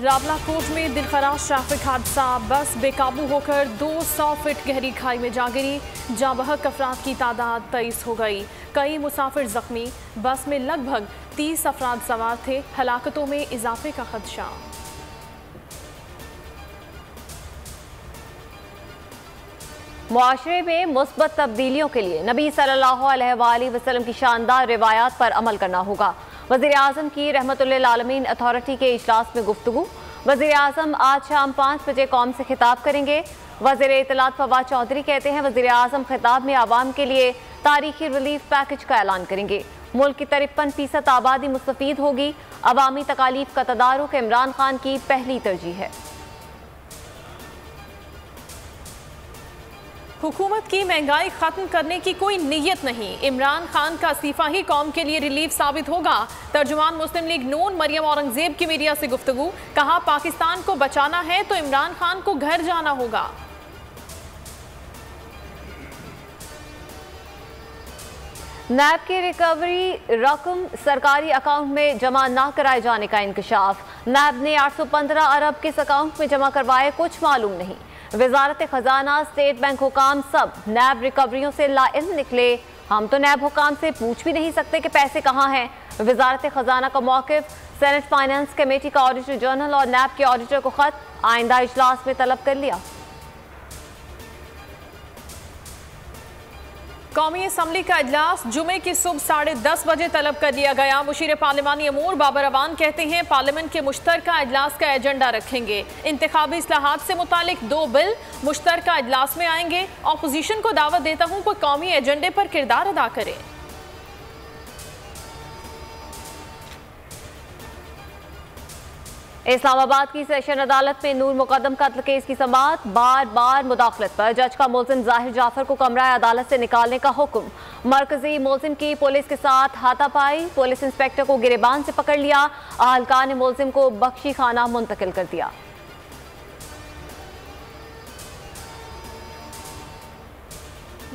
रावलाकोट में दिलखराश ट्रैफिक हादसा। बस बेकाबू होकर 200 फीट गहरी खाई में जा गिरी। जहां बहक अफराद की तादाद 23 हो गई। कई मुसाफिर जख्मी। बस में लगभग 30 अफराद सवार थे। हलाकतों में इजाफे का खदशा। मुआशरे में मुस्बत तब्दीलियों के लिए नबी सल्लल्लाहु अलैहि वसल्लम की शानदार रिवायात पर अमल करना होगा। वज़ीर आज़म की रहमतुल्लिल आलमीन अथॉरिटी के इजलास में गुफ्तगू। वज़ीर आज़म आज शाम 5 बजे कौम से खिताब करेंगे। वज़ीर इत्तलात फवाद चौधरी कहते हैं वज़ीर आज़म खिताब में आवाम के लिए तारीखी रिलीफ पैकेज का ऐलान करेंगे। मुल्क की 53% आबादी मुस्तफीद होगी। अवामी तकालीफ का तदारुक इमरान खान की पहली तरजीह है। हुकूमत की महंगाई खत्म करने की कोई नीयत नहीं। इमरान खान का इस्तीफा ही कौम के लिए रिलीफ साबित होगा। तर्जुमान मुस्लिम लीग नून मरियम औरंगजेब की मीडिया से गुफ्तगू। कहा पाकिस्तान को बचाना है तो इमरान खान को घर जाना होगा। नैब की रिकवरी रकम सरकारी अकाउंट में जमा न कराए जाने का इंकशाफ। नैब ने 815 अरब किस अकाउंट में जमा करवाए कुछ मालूम नहीं। वजारत खजाना, स्टेट बैंक हुकाम सब नैब रिकवरियों से लाइल्म निकले। हम तो नैब हुकाम से पूछ भी नहीं सकते कि पैसे कहाँ हैं। वजारत खजाना का मौक़िफ़। सेनेट फाइनेंस कमेटी का ऑडिटर जनरल और नैब के ऑडिटर को खत आइंदा इजलास में तलब कर लिया। कौमी असम्बली का इजलास जुमे की सुबह 10:30 बजे तलब कर लिया गया। मुशीर पार्लिमानी अमूर बाबर अवान कहते हैं पार्लियामेंट के मुश्तरका इजलास का एजेंडा रखेंगे। इंतखाबी इस्लाहात से मुतालिक 2 बिल मुश्तरका इजलास में आएंगे। अपोजिशन को दावत देता हूं कि कौमी एजेंडे पर किरदार अदा करें। इस्लामाबाद की सेशन अदालत में नूर मुकदम कत्ल केस की समाअत। बार बार मुदाखलत पर जज का मुल्जिम जाहिर जाफर को कमरा अदालत से निकालने का हुक्म। मरकजी मुल्जिम की पुलिस के साथ हाथापाई। पुलिस इंस्पेक्टर को गिरेबान से पकड़ लिया। अहलकार ने मुल्जिम को बख्शी खाना मुंतकिल कर दिया।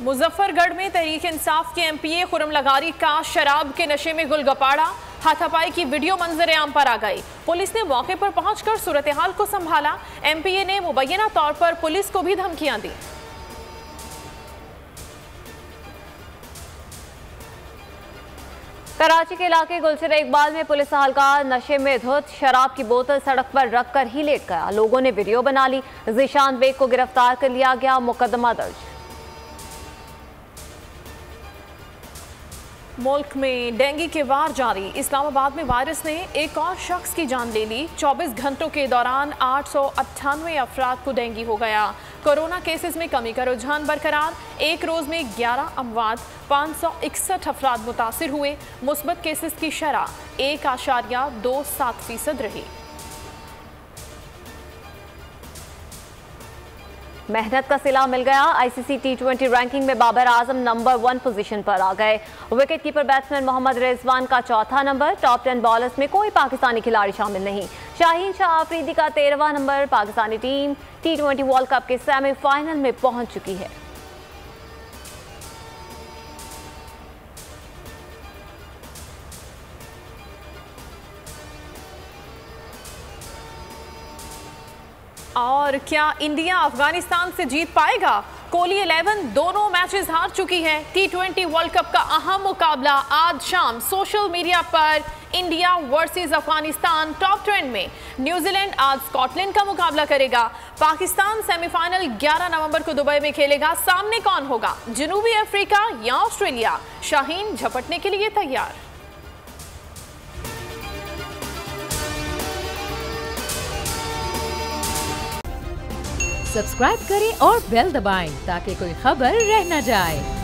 मुजफ्फरगढ़ में तहरीक इंसाफ के MPA खुरम लगारी का शराब के नशे में गुलगपाड़ा। हाथापाई की वीडियो मंजर आम पर आ गई। पुलिस ने मौके पर पहुंचकर सूरत हाल को संभाला। MPA ने मुबैना तौर पर पुलिस को भी धमकियां दी। कराची के इलाके गुलशन इकबाल में पुलिस अहलकार नशे में धुत शराब की बोतल सड़क पर रखकर ही लेट गया। लोगों ने वीडियो बना ली। ज़ीशान बेग को गिरफ्तार कर लिया गया। मुकदमा दर्ज। मुल्क में डेंगू के वार जारी। इस्लामाबाद में वायरस ने एक और शख्स की जान ले ली। 24 घंटों के दौरान 898 अफराद को डेंगू हो गया। कोरोना केसेस में कमी का रुझान बरकरार। एक रोज में 11 अमवात, 561 अफराद मुतासिर हुए। मुस्बत केसेस की शरह 1.27% रही। मेहनत का सिला मिल गया। ICC T20 रैंकिंग में बाबर आजम नंबर 1 पोजीशन पर आ गए। Wicket keeper batsman Mohammad Rizwan का 4था नंबर। टॉप 10 बॉलर्स में कोई पाकिस्तानी खिलाड़ी शामिल नहीं। शाहीन शाह आफरीदी का 13वां नंबर। Pakistani team T20 world cup के सेमीफाइनल में पहुंच चुकी है। और क्या इंडिया अफगानिस्तान से जीत पाएगा? कोहली 11 दोनों मैचेस हार चुकी है। T20 वर्ल्ड कप का अहम मुकाबला आज शाम सोशल मीडिया पर इंडिया वर्सेस अफगानिस्तान टॉप 10 में। न्यूजीलैंड आज स्कॉटलैंड का मुकाबला करेगा। पाकिस्तान सेमीफाइनल 11 नवंबर को दुबई में खेलेगा। सामने कौन होगा, जनूबी अफ्रीका या ऑस्ट्रेलिया? शाहीन झपटने के लिए तैयार। सब्सक्राइब करें और बेल दबाएं ताकि कोई खबर रह न जाए।